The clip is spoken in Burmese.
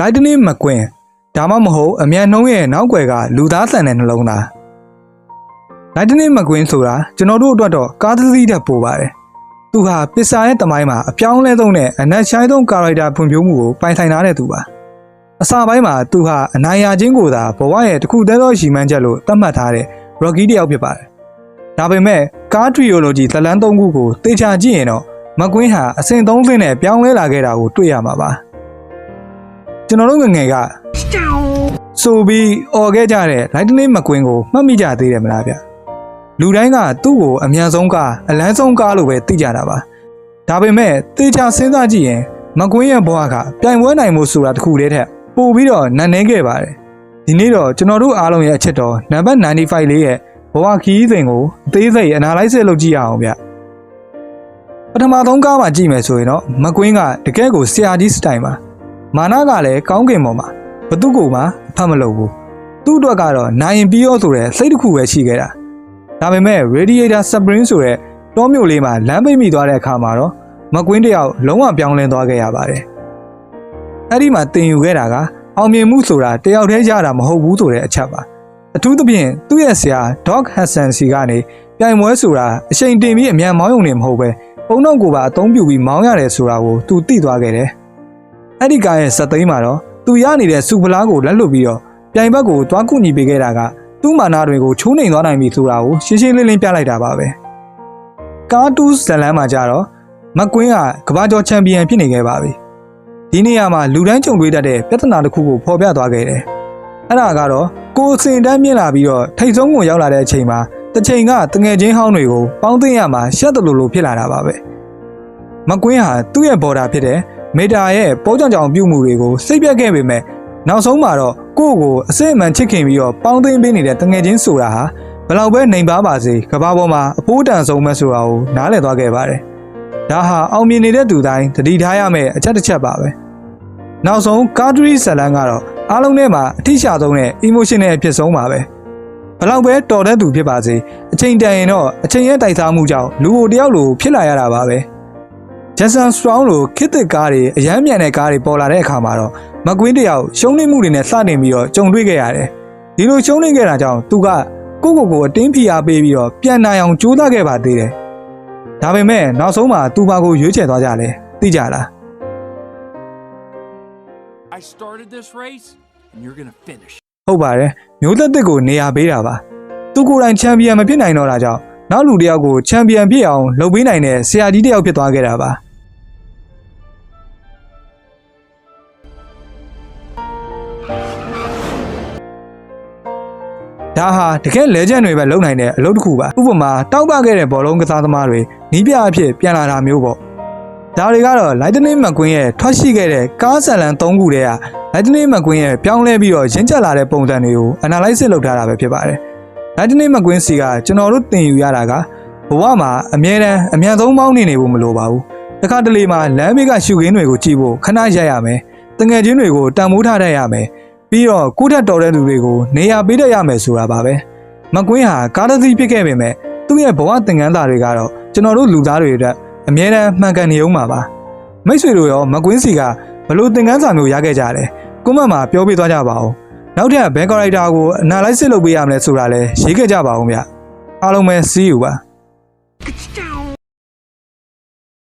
Lightning McQueen ဒါမှမဟုတ်အမြန်နှုံးရဲ့နောက်ွယ်ကလူသားဆန်တဲ့နှလုံးသား Lightning McQueen ဆိုတာကျွန်တော်တို့အတွက်တော့ကားသစီးတဲ့ပိုပါတယ်သူဟာပစ်စာရဲ့တမိုင်းမှာအပြောင်းလဲဆုံးနဲ့အနက်ရှိုင်းဆုံးကာရိုက်တာဖွံ့ဖြိုးမှုကိုပိုင်ဆိုင်ထားတဲ့သူပါအစပိုင်းမှာသူဟာအနိုင်ရခြင်းကိုသာဘဝရဲ့တစ်ခုတည်းသောရှိမှန်းချက်လို့သတ်မှတ်ထားတဲ့ Rocky တယောက်ဖြစ်ပါတယ်ဒါပေမဲ့ကား Trilogy ဇာတ်လမ်း၃ခုကိုသေချာကြည့်ရင်တော့McQueen ဟာအဆင့်၃ဆင့်နဲ့ပြောင်းလဲလာခဲ့တာကိုတွေ့ရမှာပါကျွန်တော်တို့ငယ်ငယ်ကဆိုပြီးអော်ခဲ့ကြတဲ့ Lightning McQueen ကိုမှတ်မိကြသေးတယ်မလားဗျလူတိုင်းကသူ့ကိုအမြန်ဆုံးကားအလန်းဆုံးကားလို့ပဲသိကြတာပါဒါပေမဲ့သေချာစဉ်းစားကြည့်ရင် McQueen ရဲ့ဘဝကပြိုင်ပွဲနိုင်မှုဆိုတာတစ်ခုတည်းထက်ပိုပြီးတော့နန်းနေခဲ့ပါတယ်ဒီနေ့တော့ကျွန်တော်တို့အားလုံးရဲ့အချက်တော်နံပါတ်95လေးရဲ့ဘဝခီးစဉ်ကိုအသေးစိတ် analysis လုပ်ကြည့်ရအောင်ဗျပထမဆုံးကားမှာကြည့်မယ်ဆိုရင်တော့ McQueen ကတကယ်ကိုဆရာကြီးစတိုင်ပါမာနကလည်းကောင်းကင်ပေါ်မှာဘသူ့ကိုမှဖတ်မလို့ဘူးသူ့အတွက်ကတော့နိုင်ရင်ပြီးရောဆိုတဲ့စိတ်တစ်ခုပဲရှိခဲ့တာဒါပေမဲ့ Radiator Spring ဆိုတဲ့တောမြို့လေးမှာလမ်းပိတ်မိသွားတဲ့အခါမှာတော့McQueen တယောက်လုံးဝပြောင်းလဲသွားခဲ့ရပါတယ်အဲ့ဒီမှာတင်ယူခဲ့တာကအောင်မြင်မှုဆိုတာတယောက်တည်းရတာမဟုတ်ဘူးဆိုတဲ့အချက်ပါအထူးသဖြင့်သူ့ရဲ့ဆရာ Doc Hudson စီကနေပြိုင်ပွဲဆိုတာအချိန်တင်ပြီးအမြန်မောင်းရုံနဲ့မဟုတ်ပဲပုံတော့ကိုပါအသုံးပြုပြီးမောင်းရတယ်ဆိုတာကိုသူသိသွားခဲ့တယ်အဲ့ဒီကရဲ့စက်သိမ်းမှာတော့သူရနေတဲ့စူပလားကိုလက်လွတ်ပြီးတော့ပြိုင်ဘက်ကိုတွားကူညီပေးခဲ့တာကသူ့မာနာတွေကိုချိုးနှိမ်သွားနိုင်ပြီဆိုတာကိုရှင်းရှင်းလင်းလင်းပြလိုက်တာပါပဲကားတူးဇလန်မှာကြတော့McQueenကကမ္ဘာကျော်ချန်ပီယံဖြစ်နေခဲ့ပါပြီဒီနေရာမှာလူတိုင်းကြုံတွေ့တတ်တဲ့ပြဿနာတစ်ခုကိုဖော်ပြသွားခဲ့တယ်အဲ့ဒါကတော့ကိုယ်အစဉ်တန်းမြင့်လာပြီးတော့ထိတ်ဆုံးကိုရောက်လာတဲ့အချိန်မှာတစ်ချိန်ကတငယ်ချင်းဟောင်းတွေကိုပေါင်းသိရမှာရှက်တလူလိုဖြစ်လာတာပါပဲMcQueenဟာသူ့ရဲ့ဘော်ဒါဖြစ်တဲ့မေတာရဲ့ပိုးကြောင်ကြောင်ပြုမှုတွေကိုစိတ်ပြတ်ခဲ့ပေမဲ့နောက်ဆုံးမှာတော့ကိုယ့်ကိုအစစ်အမှန်ချစ်ခင်ပြီးတော့ပေါင်းသိမ်းပေးနေတဲ့တငယ်ချင်းဆိုတာဟာဘယ်လောက်ပဲနှိမ်ပါပါစေကဘာပေါ်မှာအဖိုးတန်ဆုံးမဲ့ဆိုတာကိုနားလည်သွားခဲ့ပါတယ်ဒါဟာအောင်မြင်နေတဲ့သူတိုင်းတတိထားရမယ့်အချက်တစ်ချက်ပါပဲနောက်ဆုံးကားဒရီဇလန်ကတော့အားလုံးထဲမှာအထီးရှာဆုံးနဲ့ emotional အဖြစ်ဆုံးပါပဲဘယ်လောက်ပဲတော်တဲ့သူဖြစ်ပါစေအချိန်တန်ရင်တော့အချိန်ရဲ့တိုက်စားမှုကြောင့်လူကိုတယောက်လိုဖြစ်လာရတာပါပဲJason Strong လိုခစ်တစ်ကားတွေအရမ်းမြန်တဲ့ကားတွေပေါ်လာတဲ့အခါမှာတော့McQueenတယောက်ရှုံးနိမှုတွေနဲ့စတင်ပြီးတော့ကြုံတွေ့ခဲ့ရတယ်ဒီလိုရှုံးနိခဲ့တာကြောင့်သူကကိုအတင်းဖိအားပေးပြီးတော့ပြန်နိုင်အောင်ကြိုးစားခဲ့ပါသေးတယ်ဒါပေမဲ့နောက်ဆုံးမှာသူပါကိုရွေးချယ်သွားကြတယ်သိကြလားI started this race and you're going to finish ဟုတ်ပါတယ်မျိုးသက်တစ်ကိုနေရာပေးတာပါသူကိုယ်တိုင်ချန်ပီယံမဖြစ်နိုင်တော့တာကြောင့်နောက်လူတယောက်ကိုချန်ပီယံဖြစ်အောင်လုပ်ပေးနိုင်တဲ့ဆရာကြီးတယောက်ဖြစ်သွားခဲ့တာပါဒါဟာတကယ်လဲဂျန်တွေပဲလုံနိုင်တဲ့အလုပ်တစ်ခုပါဥပမာတောက်ပခဲ့တဲ့ဘောလုံးကစားသမားတွေနီးပြအဖြစ်ပြန်လာတာမျိုးပေါ့ဒါတွေကတော့ Lightning McQueen ရဲ့ထွက်ရှိခဲ့တဲ့ကားဇလန်၃ခုတည်းက Lightning McQueen ရဲ့ပြောင်းလဲပြီးတော့ရင့်ကျက်လာတဲ့ပုံစံတွေကို analysis လုပ်ထားတာပဲဖြစ်ပါတယ် Lightning McQueen စီကကျွန်တော်တို့သင်ယူရတာကဘဝမှာအမြဲတမ်းအမြန်ဆုံးမောင်းနေဖို့မလိုပါဘူးတခါတလေမှာလမ်းဘေးကရှုခင်းတွေကိုကြည့်ဖို့ခဏရက်ရမယ်တငယ်ချင်းတွေကိုတန်မိုးထားတတ်ရမယ်ပြီးတော့ကိုယ့်ထက်တော်တဲ့လူတွေကိုနေရာပေးတတ်ရမယ်ဆိုတာပါပဲMcQueenဟာကားတစ်စီးဖြစ်ခဲ့ပေမဲ့သူ့ရဲ့ဘဝသင်ခန်းစာတွေကတော့ကျွန်တော်တို့လူသားတွေအတွက်အမြဲတမ်းမှန်ကန်နေအောင်ပါမိတ်ဆွေတို့ရောMcQueenစီကဘလို့သင်ခန်းစာမျိုးရခဲ့ကြတယ်ကွန်မန့်မှာပြောပြသွားကြပါဦးနောက်ထပ်ဘယ်ကာရိုက်တာကို analysis လုပ်ပေးရမလဲဆိုတာလဲရေးခဲ့ကြပါဦးဗျအားလုံးပဲ see you ပါ